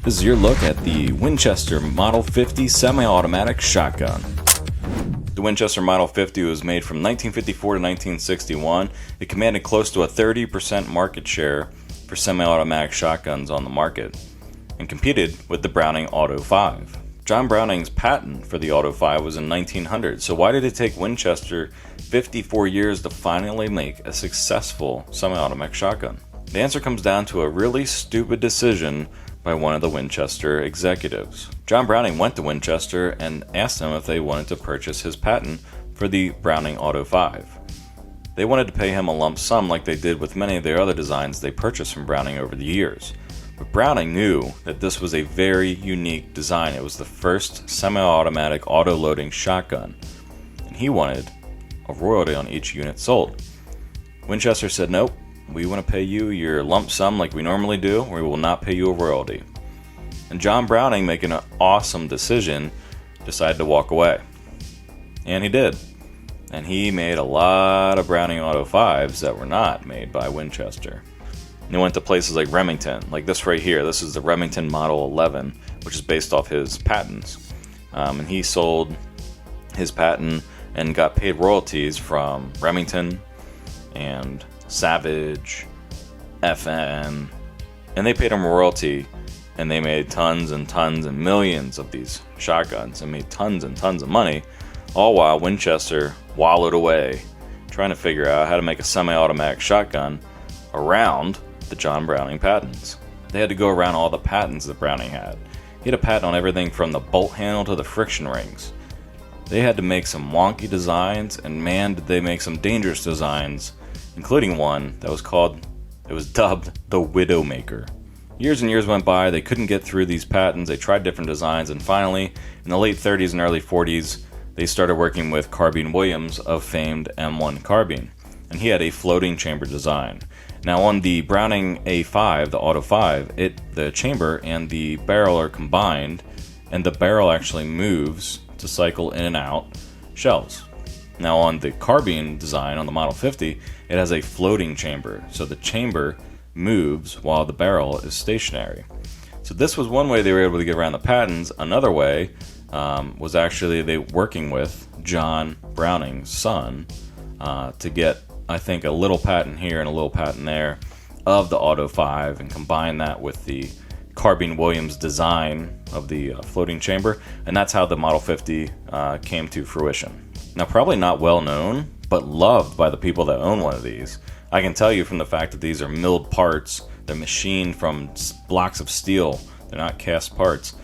This is your look at the Winchester Model 50 semi-automatic shotgun. The Winchester Model 50 was made from 1954 to 1961. It commanded close to a 30% market share for semi-automatic shotguns on the market and competed with the Browning Auto 5. John Browning's patent for the Auto 5 was in 1900, so why did it take Winchester 54 years to finally make a successful semi-automatic shotgun? The answer comes down to a really stupid decision by one of the Winchester executives. John Browning went to Winchester and asked them if they wanted to purchase his patent for the Browning Auto 5. They wanted to pay him a lump sum like they did with many of their other designs they purchased from Browning over the years. But Browning knew that this was a very unique design. It was the first semi-automatic auto-loading shotgun, and he wanted a royalty on each unit sold. Winchester said, nope, we want to pay you your lump sum like we normally do, or we will not pay you a royalty. And John Browning, making an awesome decision, decided to walk away. And he did. And he made a lot of Browning Auto 5s that were not made by Winchester. And he went to places like Remington, like this right here. This is the Remington Model 11, which is based off his patents. And he sold his patent and got paid royalties from Remington and Savage, FN, and they paid him a royalty, and they made tons and tons and millions of these shotguns and made tons and tons of money, all while Winchester wallowed away trying to figure out how to make a semi-automatic shotgun around the John Browning patents. They had to go around all the patents that Browning had. He had a patent on everything from the bolt handle to the friction rings. They had to make some wonky designs, and man, did they make some dangerous designs, including one that was dubbed the Widowmaker. Years and years went by, they couldn't get through these patents, they tried different designs, and finally, in the late 30s and early 40s, they started working with Carbine Williams of famed M1 Carbine, and he had a floating chamber design. Now on the Browning A5, the Auto 5, the chamber and the barrel are combined, and the barrel actually moves to cycle in and out shells. Now on the Carbine design, on the Model 50, it has a floating chamber, so the chamber moves while the barrel is stationary. So this was one way they were able to get around the patents. Another way was actually they working with John Browning's son to get, I think, a little patent here and a little patent there of the Auto 5 and combine that with the Carbine Williams design of the floating chamber, and that's how the Model 50 came to fruition. Now, probably not well known, but loved by the people that own one of these. I can tell you from the fact that these are milled parts, they're machined from blocks of steel, they're not cast parts.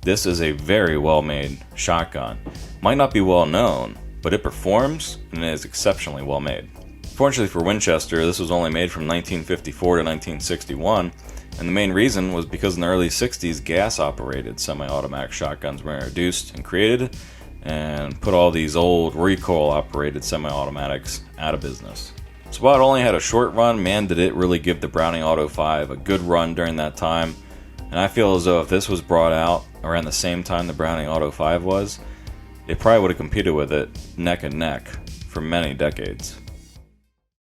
This is a very well-made shotgun. Might not be well known, but it performs and it is exceptionally well made. Fortunately for Winchester, this was only made from 1954 to 1961, and the main reason was because in the early 60s, gas-operated semi-automatic shotguns were introduced and created, and put all these old recoil-operated semi-automatics out of business. So while it only had a short run, man, did it really give the Browning Auto 5 a good run during that time. And I feel as though if this was brought out around the same time the Browning Auto 5 was, it probably would have competed with it neck and neck for many decades.